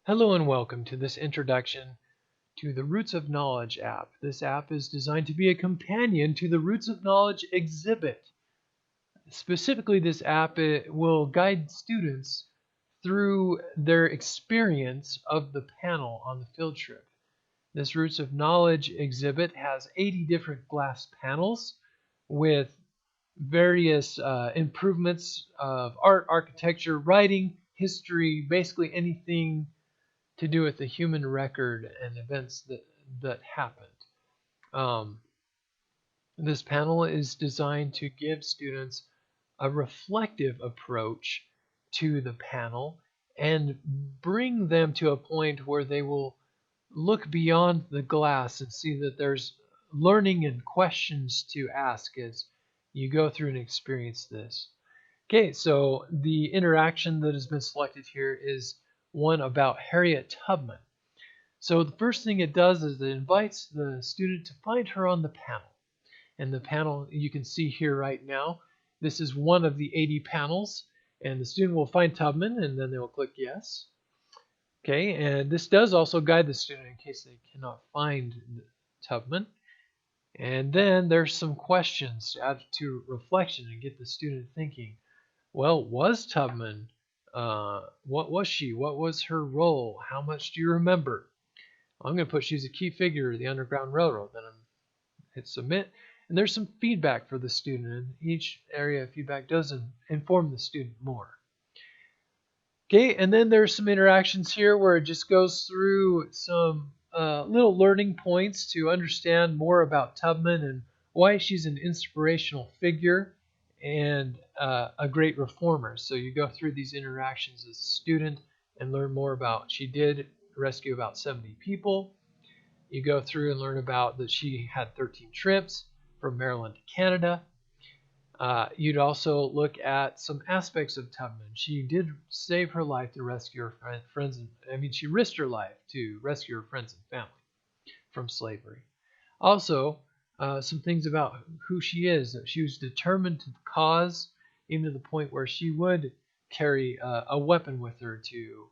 Hello and welcome to this introduction to the Roots of Knowledge app. This app is designed to be a companion to the Roots of Knowledge exhibit. Specifically, this app will guide students through their experience of the panel on the field trip. This Roots of Knowledge exhibit has 80 different glass panels with various improvements of art, architecture, writing, history, basically anything to do with the human record and events that happened. Um, this panel is designed to give students a reflective approach to the panel and bring them to a point where they will look beyond the glass and see that there's learning and questions to ask as you go through and experience this. Okay, so the interaction that has been selected here is one about Harriet Tubman. So the first thing it does is it invites the student to find her on the panel. And the panel you can see here right now, this is one of the 80 panels. And the student will find Tubman and then they will click yes. Okay, and this does also guide the student in case they cannot find Tubman. And then there's some questions to add to reflection and get the student thinking. Well, was Tubman, what was she? What was her role? How much do you remember? I'm going to put she's a key figure of the Underground Railroad. Then I'm hit submit. And there's some feedback for the student. And each area of feedback does inform the student more. Okay, and then there's some interactions here where it just goes through some little learning points to understand more about Tubman and why she's an inspirational figure and a great reformer. So you go through these interactions as a student and learn more about she did rescue about 70 people. You go through and learn about that she had 13 trips from Maryland to Canada. You'd also look at some aspects of Tubman. She did save her life to rescue her friends. She risked her life to rescue her friends and family from slavery. Also, some things about who she is. That she was determined to the cause, even to the point where she would carry a weapon with her to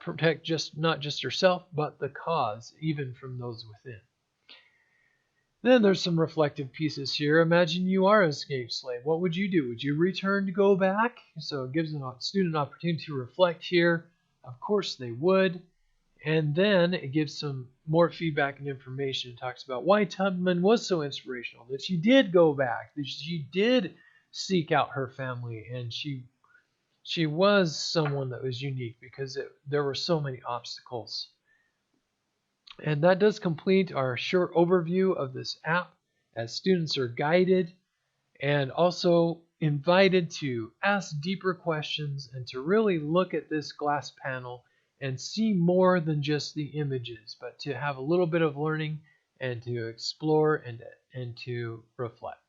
protect not just herself, but the cause, even from those within. Then there's some reflective pieces here. Imagine you are an escaped slave. What would you do? Would you return to go back? So it gives a student an opportunity to reflect here. Of course they would. And then it gives some more feedback and information. It talks about why Tubman was so inspirational, that she did go back, that she did seek out her family, and she was someone that was unique because there were so many obstacles. And that does complete our short overview of this app, as students are guided and also invited to ask deeper questions and to really look at this glass panel and see more than just the images, but to have a little bit of learning and to explore and to reflect.